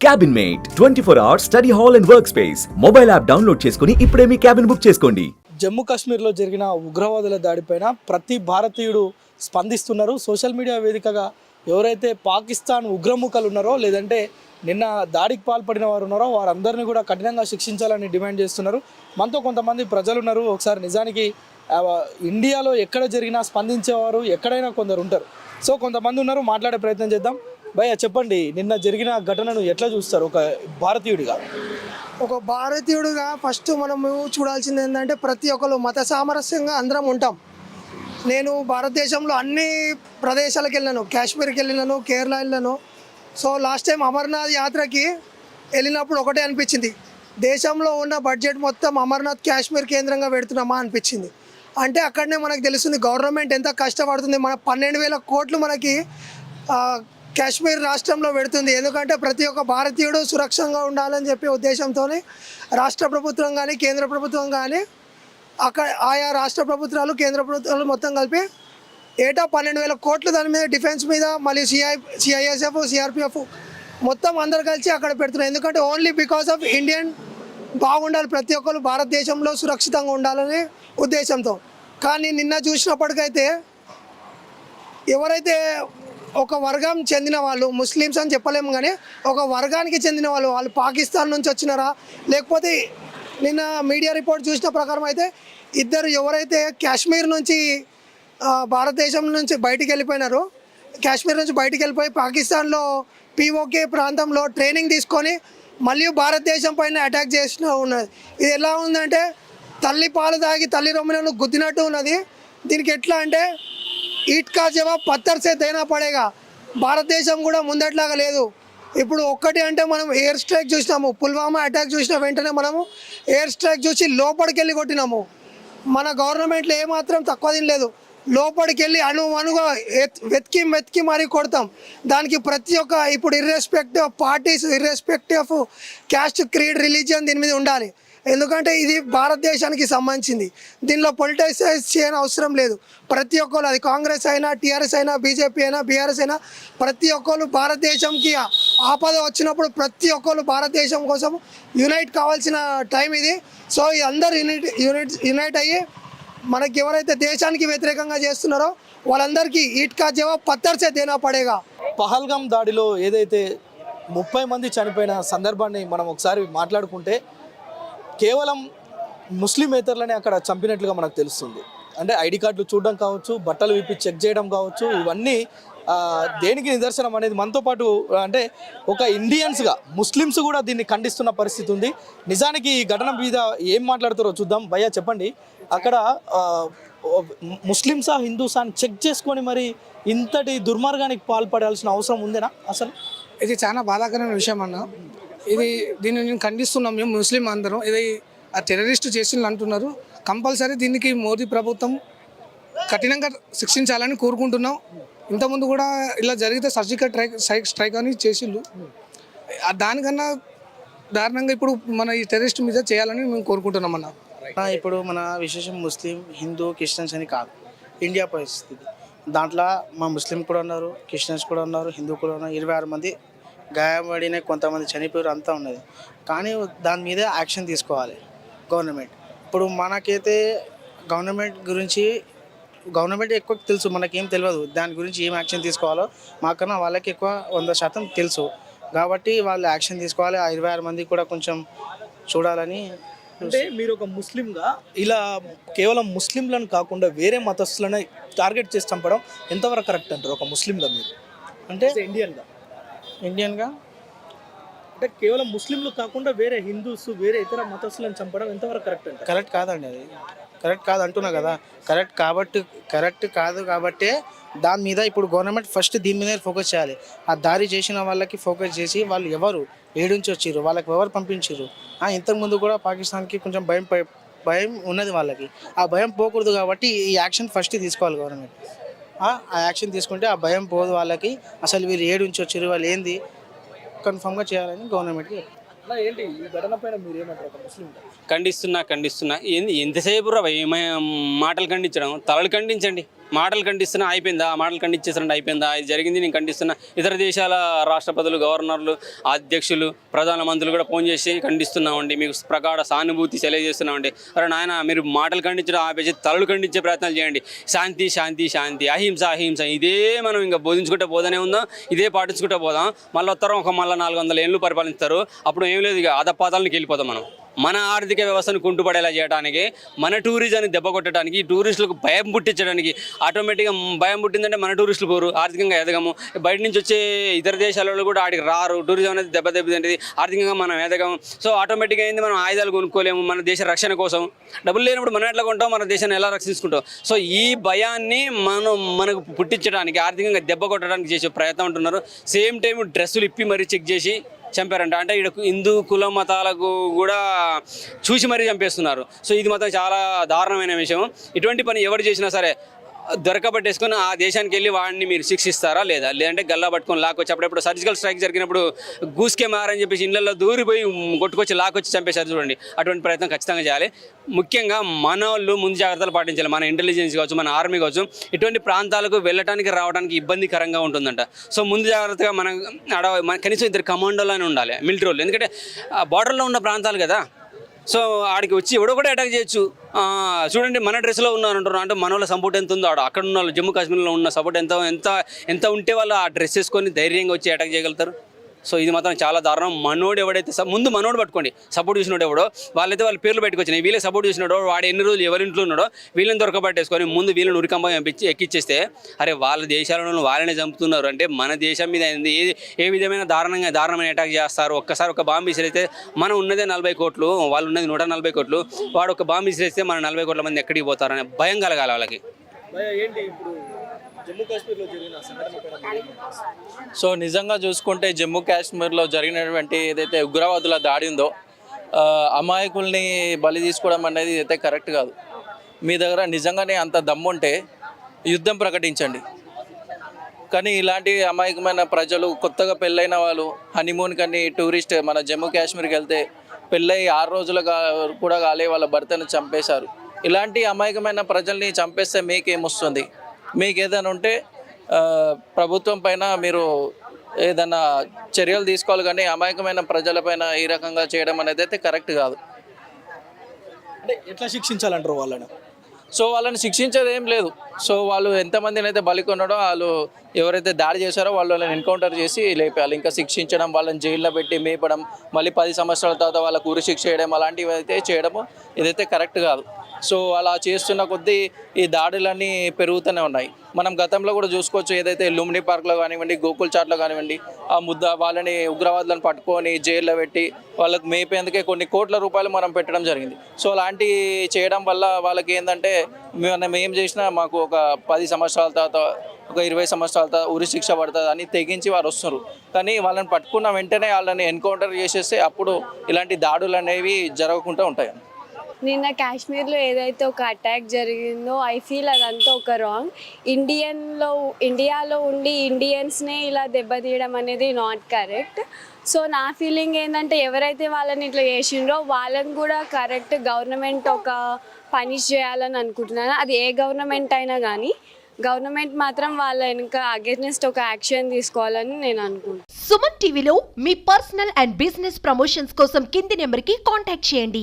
Cabin mate 24 hours study hall and work space mobile app download చేసుకుని ఇప్పుడే మీ cabin book చేసుకోండి. జమ్మూ కాశ్మీర్లో జరిగిన ఉగ్రవాదుల దాడిపైన ప్రతి భారతీయుడు స్పందిస్తున్నారు. సోషల్ మీడియా వేదికగా ఎవరైతే పాకిస్తాన్ ఉగ్రముఖలు ఉన్నారో లేదంటే నిన్న దాడికి పాల్పడిన వారు ఉన్నారో వారందరినీ కూడా కఠినంగా శిక్షించాలని డిమాండ్ చేస్తున్నారు. మనతో కొంతమంది ప్రజలు ఉన్నారు. ఒకసారి నిజానికి ఇండియాలో ఎక్కడ జరిగినా స్పందించేవారు ఎక్కడైనా కొందరు ఉంటారు. సో కొంతమంది ఉన్నారు, మాట్లాడే ప్రయత్నం చేద్దాం. భయ్య చెప్పండి, నిన్న జరిగిన ఘటనను ఎట్లా చూస్తారు ఒక భారతీయుడిగా? ఒక భారతీయుడిగా ఫస్ట్ మనము చూడాల్సింది ఏంటంటే ప్రతి ఒక్కరు మత సామరస్యంగా అందరం ఉంటాం. నేను భారతదేశంలో అన్ని ప్రదేశాలకు వెళ్ళాను, కాశ్మీర్కి వెళ్ళినాను, కేరళ వెళ్ళాను. సో లాస్ట్ టైం అమర్నాథ్ యాత్రకి వెళ్ళినప్పుడు ఒకటే అనిపించింది, దేశంలో ఉన్న బడ్జెట్ మొత్తం అమర్నాథ్ కాశ్మీర్ కేంద్రంగా పెడుతున్నామా అనిపించింది. అంటే అక్కడనే మనకు తెలుస్తుంది గవర్నమెంట్ ఎంత కష్టపడుతుంది. మన 12,000 కోట్లు మనకి కాశ్మీర్ రాష్ట్రంలో పెడుతుంది. ఎందుకంటే ప్రతి ఒక్క భారతీయుడు సురక్షంగా ఉండాలని చెప్పే ఉద్దేశంతో రాష్ట్ర ప్రభుత్వం కానీ కేంద్ర ప్రభుత్వం కానీ అక్కడ ఆయా రాష్ట్ర ప్రభుత్వాలు కేంద్ర ప్రభుత్వాలు మొత్తం కలిపి ఏటా 12,000 కోట్లు దాని మీద డిఫెన్స్ మీద మళ్ళీ సిఐఎస్ఎఫ్ సిఆర్పిఎఫ్ మొత్తం అందరు కలిసి అక్కడ పెడుతున్నారు. ఎందుకంటే ఓన్లీ బికాస్ ఆఫ్ ఇండియన్ బాగుండాలి, ప్రతి ఒక్కరు భారతదేశంలో సురక్షితంగా ఉండాలనే ఉద్దేశంతో. కానీ నిన్న చూసినప్పటికైతే ఎవరైతే ఒక వర్గం చెందిన వాళ్ళు, ముస్లిమ్స్ అని చెప్పలేము కానీ ఒక వర్గానికి చెందిన వాళ్ళు పాకిస్తాన్ నుంచి వచ్చినారా లేకపోతే నిన్న మీడియా రిపోర్ట్ చూసిన ప్రకారం అయితే ఇద్దరు ఎవరైతే కాశ్మీర్ నుంచి భారతదేశం నుంచి బయటికి వెళ్ళిపోయినారో, కాశ్మీర్ నుంచి బయటికి వెళ్ళిపోయి పాకిస్తాన్లో పిఓకే ప్రాంతంలో ట్రైనింగ్ తీసుకొని మళ్ళీ భారతదేశం పైన అటాక్ చేసిన ఉన్నది. ఇది ఎలా ఉందంటే తల్లి పాలు తాగి తల్లి రొమ్మినను గుద్దినట్టు ఉన్నది. దీనికి ఎట్లా అంటే ఈట్ కా జవాబ్ పత్తర్ సే దేనా పడేగా. భారతదేశం కూడా ముందట్లాగా లేదు. ఇప్పుడు ఒక్కటి అంటే మనం ఎయిర్ స్ట్రైక్ చూసినాము, పుల్వామా అటాక్ చూసిన వెంటనే మనము ఎయిర్ స్ట్రైక్ చూసి లోపలికి వెళ్ళి కొట్టినాము. మన గవర్నమెంట్లో ఏమాత్రం తక్కువ తినలేదు. లోపలికి వెళ్ళి అణుగా వెతికి మరీ కొడతాం. దానికి ప్రతి ఒక్క ఇప్పుడు irrespective of parties, irrespective of caste, creed, religion దీని మీద ఉండాలి. ఎందుకంటే ఇది భారతదేశానికి సంబంధించింది. దీనిలో పొలిటిసైజ్ చేయని అవసరం లేదు. ప్రతి ఒక్కరు, అది కాంగ్రెస్ అయినా, టీఆర్ఎస్ అయినా, బీజేపీ అయినా, బీఆర్ఎస్ అయినా, ప్రతి ఒక్కరు భారతదేశంకి ఆపద వచ్చినప్పుడు ప్రతి ఒక్కరు భారతదేశం కోసం యునైట్ కావాల్సిన టైం ఇది. సో ఈ అందరు యునైట్ అయ్యి మనకి ఎవరైతే దేశానికి వ్యతిరేకంగా చేస్తున్నారో వాళ్ళందరికీ ఈట్ కా జవాబ్ పత్తర్ సే దేనా పడేగా. పహల్గామ్ దాడిలో ఏదైతే 30 మంది చనిపోయిన సందర్భాన్ని మనం ఒకసారి మాట్లాడుకుంటే కేవలం ముస్లిమేతరులని అక్కడ చంపినట్లుగా మనకు తెలుస్తుంది. అంటే ఐడి కార్డులు చూడడం కావచ్చు, బట్టలు విప్పి చెక్ చేయడం కావచ్చు, ఇవన్నీ దేనికి నిదర్శనం అనేది మనతో పాటు అంటే ఒక ఇండియన్స్గా ముస్లిమ్స్ కూడా దీన్ని ఖండిస్తున్న పరిస్థితి ఉంది. నిజానికి ఈ ఘటన మీద ఏం మాట్లాడతారో చూద్దాం. భయ్యా చెప్పండి, అక్కడ ముస్లిమ్సా హిందూసా అని చెక్ చేసుకొని మరి ఇంతటి దుర్మార్గానికి పాల్పడాల్సిన అవసరం ఉందేనా అసలు? ఇది చాలా బాధాకరమైన విషయం అన్న. దీన్ని నేను ఖండిస్తున్నాం. మేము ముస్లిం అందరం ఇది ఆ టెర్రరిస్ట్ చేసిండ్రు అంటున్నారు. కంపల్సరీ దీనికి మోదీ ప్రభుత్వం కఠినంగా శిక్షించాలని కోరుకుంటున్నాం. ఇంతకుముందు కూడా ఇలా జరిగితే సర్జికల్ స్ట్రైక్ అని చేసిండ్రు. దానికన్నా దారుణంగా ఇప్పుడు మన ఈ టెర్రరిస్ట్ మీద చేయాలని మేము కోరుకుంటున్నాం అన్న. ఇప్పుడు మన విశేషం ముస్లిం, హిందూ, క్రిస్టియన్స్ అని కాదు, ఇండియా పరిస్థితి. దాంట్లో మా ముస్లిం కూడా ఉన్నారు, క్రిస్టియన్స్ కూడా ఉన్నారు, హిందూ కూడా ఉన్నారు. 26 మంది గాయపడిన, కొంతమంది చనిపోయారు, అంతా ఉన్నది. కానీ దాని మీద యాక్షన్ తీసుకోవాలి గవర్నమెంట్. ఇప్పుడు మనకైతే గవర్నమెంట్ ఎక్కువ తెలుసు, మనకేం తెలియదు దాని గురించి ఏం యాక్షన్ తీసుకోవాలో. మాకన్నా వాళ్ళకి ఎక్కువ 100% తెలుసు. కాబట్టి వాళ్ళు యాక్షన్ తీసుకోవాలి. ఆ 26 మంది కూడా కొంచెం చూడాలని. అంటే మీరు ఒక ముస్లింగా ఇలా కేవలం ముస్లింలను కాకుండా వేరే మతస్థులను టార్గెట్ చేసి చంపడం ఎంతవరకు కరెక్ట్ అంటారు ఒక ముస్లింగా? మీరు అంటే ఇండియన్గా అంటే కేవలం ముస్లింలు కాకుండా వేరే హిందూస్, వేరే ఇతర మతస్థులను చంపడం ఎంతవరకు కరెక్ట్ అంటారు? కరెక్ట్ కాదండి, అది కరెక్ట్ కాదు అంటున్నా కదా. కరెక్ట్ కాదు కాబట్టే దాని మీద ఇప్పుడు గవర్నమెంట్ ఫస్ట్ దీని మీద ఫోకస్ చేయాలి. ఆ దారి చేసిన వాళ్ళకి ఫోకస్ చేసి వాళ్ళు ఎవరు, ఏడు నుంచి వచ్చారు, వాళ్ళకి ఎవరు పంపించారు. ఇంతకుముందు కూడా పాకిస్తాన్కి కొంచెం భయం ఉన్నది వాళ్ళకి. ఆ భయం పోకూడదు కాబట్టి ఈ యాక్షన్ ఫస్ట్ తీసుకోవాలి గవర్నమెంట్. ఆ యాక్షన్ తీసుకుంటే ఆ భయం పోదు వాళ్ళకి. అసలు వీళ్ళు ఏడు నుంచి వచ్చారు, వాళ్ళు ఏంది కన్ఫర్మ్గా చేయాలని గవర్నమెంట్కి. ఏంటి ఈ ఘటన పైన మీరు ఏమంటారు ఒక ముస్లింగా? ఖండిస్తున్నా ఎంతసేపు రా మాటలు ఖండించడం, తలలు ఖండించండి. మాటలు ఖండిస్తున్నా అయిపోయిందా, మాటలు ఖండించేసినట్టు అయిపోయిందా, ఇది జరిగింది నేను ఖండిస్తున్నా. ఇతర దేశాల రాష్ట్రపతులు, గవర్నర్లు, అధ్యక్షులు, ప్రధానమంత్రులు కూడా ఫోన్ చేసి ఖండిస్తున్నామండి, మీకు ప్రగాఢ సానుభూతి తెలియజేస్తున్నామండి. అరే నాయన, మీరు మాటలు ఖండించడం ఆపేసి తలలు ఖండించే ప్రయత్నాలు చేయండి. శాంతి శాంతి శాంతి, అహింస అహింస, ఇదే మనం ఇంకా బోధించుకుంటూ పోతానే ఉందాం, ఇదే పాటించుకుంటూ పోదాం. మళ్ళీ వస్తారు మళ్ళీ 400 ఏళ్ళు పరిపాలిస్తారు. అప్పుడు ఏం లేదు, ఇక అధపాతాలకు వెళ్ళిపోతాం మనం. మన ఆర్థిక వ్యవస్థను కుంటుపడేలా చేయడానికి, మన టూరిజాన్ని దెబ్బ కొట్టడానికి, టూరిస్టులకు భయం పుట్టించడానికి, ఆటోమేటిక్గా భయం పుట్టిందంటే మన టూరిస్టులు పోరు, ఆర్థికంగా ఎదగము. బయట నుంచి వచ్చే ఇతర దేశాలలో కూడా ఆడికి రారు. టూరిజం అనేది దెబ్బతింటుంది, ఆర్థికంగా మనం ఎదగము. సో ఆటోమేటిక్గా అయింది, మనం ఆయుధాలు కొనుక్కోలేము. మన దేశ రక్షణ కోసం డబ్బులు లేనప్పుడు మనం ఎట్లా కొంటాం, మన దేశాన్ని ఎలా రక్షించుకుంటాం? సో ఈ భయాన్ని మనకు పుట్టించడానికి, ఆర్థికంగా దెబ్బ కొట్టడానికి చేసే ప్రయత్నం ఉంటున్నారు. సేమ్ టైం డ్రెస్సులు ఇప్పి మరీ చెక్ చేసి చంపారంట. అంటే ఇక్కడ హిందూ కుల మతాలకు కూడా చూసి మరీ చంపేస్తున్నారు. సో ఇది మాత్రం చాలా దారుణమైన విషయం. ఇటువంటి పని ఎవరు చేసినా సరే దొరకబట్టేసుకొని ఆ దేశానికి వెళ్ళి వాడిని మీరు శిక్షిస్తారా లేదా, లేదంటే గల్లా పట్టుకొని లాక్కొచ్చి, అప్పుడప్పుడు సర్జికల్ స్ట్రైక్ జరిగినప్పుడు గూస్కే మారని చెప్పేసి ఇళ్లలో దూరిపోయి కొట్టుకొచ్చి లాక్కొచ్చి చంపేశారు చూడండి. అటువంటి ప్రయత్నం ఖచ్చితంగా చేయాలి. ముఖ్యంగా మన వాళ్ళు ముందు జాగ్రత్తలు పాటించాలి. మన ఇంటెలిజెన్స్ కావచ్చు, మన ఆర్మీ కావచ్చు, ఇటువంటి ప్రాంతాలకు వెళ్ళడానికి రావడానికి ఇబ్బందికరంగా ఉంటుందంట. సో ముందు జాగ్రత్తగా మన కనీసం 2 కమాండోలు అని ఉండాలి, మిలిటరీ వాళ్ళు. ఎందుకంటే బార్డర్లో ఉన్న ప్రాంతాలు కదా. సో ఆడికి వచ్చి ఎవడో కూడా అటాక్ చేయొచ్చు. చూడండి, మన డ్రెస్లో ఉన్నారంటారు, అంటే మన వాళ్ళ సపోర్ట్ ఎంత ఉందో అక్కడ ఉన్న వాళ్ళు, జమ్మూ కాశ్మీర్లో ఉన్న సపోర్ట్ ఎంత ఉంటే వాళ్ళు ఆ డ్రెస్ వేసుకొని ధైర్యంగా వచ్చి అటాక్ చేయగలుగుతారు. సో ఇది మాత్రం చాలా దారుణం. మనోడు ఎవడైతే ముందు మనోడు పట్టుకోండి, సపోర్ట్ చేసినోడు ఎవడో, వాళ్ళ పేర్లు పెట్టుకొచ్చినాయి, వీళ్ళకి సపోర్ట్ చేసినాడో, వాడు ఎన్ని రోజులు ఎవరింట్లో ఉన్నాడో వీళ్ళని దొరకబట్టేసుకొని ముందు వీళ్ళని ఉరికంబం ఎక్కిచ్చేస్తే, అరే వాళ్ళ దేశాలలో వాళ్ళనే చంపుతున్నారు అంటే మన దేశం మీద ఏ విధమైన దారుణమైన అటాక్ చేస్తారు. ఒక్కసారి ఒక బాంబు విసిరైతే మనం ఉన్నదే 40 కోట్లు, వాళ్ళు ఉన్నది 140 కోట్లు. వాడు ఒక బాంబు విసిరేస్తే మన 40 కోట్ల మంది ఎక్కడికి పోతారనే భయం కలగాలి వాళ్ళకి. ఏంటి ఇప్పుడు జమ్మూ కాశ్మీర్లో జరిగిన సంఘటన? సో నిజంగా చూసుకుంటే జమ్మూ కాశ్మీర్లో జరిగినటువంటి ఏదైతే ఉగ్రవాదుల దాడి ఉందో, అమాయకుల్ని బలి తీసుకోవడం అనేది అయితే కరెక్ట్ కాదు. మీ దగ్గర నిజంగానే అంత దమ్ముంటే యుద్ధం ప్రకటించండి. కానీ ఇలాంటి అమాయకమైన ప్రజలు, కొత్తగా పెళ్ళైన వాళ్ళు హనీమూన్ కానీ టూరిస్ట్ మన జమ్మూ కాశ్మీర్కి వెళ్తే పెళ్ళై 6 రోజులు కూడా కాలే వాళ్ళ భర్తను చంపేశారు. ఇలాంటి అమాయకమైన ప్రజల్ని చంపేస్తే మీకేమొస్తుంది? మీకు ఏదైనా ఉంటే ప్రభుత్వం పైన మీరు ఏదైనా చర్యలు తీసుకోవాలి, కానీ అమాయకమైన ప్రజలపైన ఈ రకంగా చేయడం అనేది అయితే కరెక్ట్ కాదు. అంటే ఎట్లా శిక్షించాలంటారు వాళ్ళని? సో వాళ్ళని శిక్షించేది ఏం లేదు. సో వాళ్ళు ఎంతమందిని అయితే బలికొన్నాడో, వాళ్ళు ఎవరైతే దాడి చేశారో వాళ్ళని ఎన్కౌంటర్ చేసి లేపేయాలి. ఇంకా శిక్షించడం, వాళ్ళని జైల్లో పెట్టి మేపడం, మళ్ళీ 10 సంవత్సరాల తర్వాత వాళ్ళకు ఉరి శిక్ష చేయడం, అలాంటివి అయితే చేయడము ఇదైతే కరెక్ట్ కాదు. సో అలా చేస్తున్న కొద్దీ ఈ దాడులన్నీ పెరుగుతూనే ఉన్నాయి. మనం గతంలో కూడా చూసుకోవచ్చు, ఏదైతే లుంబిని పార్క్లో కానివ్వండి, గోకుల్ చాట్లో కానివ్వండి, ఆ వాళ్ళని ఉగ్రవాదులను పట్టుకొని జైల్లో పెట్టి వాళ్ళకి మేపేందుకే కొన్ని కోట్ల రూపాయలు మనం పెట్టడం జరిగింది. సో అలాంటి చేయడం వల్ల వాళ్ళకి ఏంటంటే, మనం ఏం చేసినా మాకు ఒక 10 సంవత్సరాల తర్వాత, ఒక 20 సంవత్సరాల తర్వాత ఉరి శిక్ష పడుతుంది అని తెగించి వారు వస్తున్నారు. కానీ వాళ్ళని పట్టుకున్న వెంటనే వాళ్ళని ఎన్కౌంటర్ చేసేస్తే అప్పుడు ఇలాంటి దాడులు అనేవి జరగకుండా ఉంటాయి. నిన్న కాశ్మీర్లో ఏదైతే ఒక అటాక్ జరిగిందో, ఐ ఫీల్ అదంతా ఒక రాంగ్. ఇండియాలో ఉండి ఇండియన్స్నే ఇలా దెబ్బతీయడం అనేది నాట్ కరెక్ట్. సో నా ఫీలింగ్ ఏంటంటే, ఎవరైతే వాళ్ళని ఇట్లా చేసిండ్రో వాళ్ళని కూడా కరెక్ట్ గవర్నమెంట్ ఒక పనిష్ చేయాలని అనుకుంటున్నాను. అది ఏ గవర్నమెంట్ అయినా కానీ గవర్నమెంట్ మాత్రం వాళ్ళ వెనుక అగేన్స్ట్ ఒక యాక్షన్ తీసుకోవాలని నేను అనుకుంటున్నాను. సుమన్ టీవీలో మీ పర్సనల్ అండ్ బిజినెస్ ప్రమోషన్స్ కోసం కింది నెంబర్కి కాంటాక్ట్ చేయండి.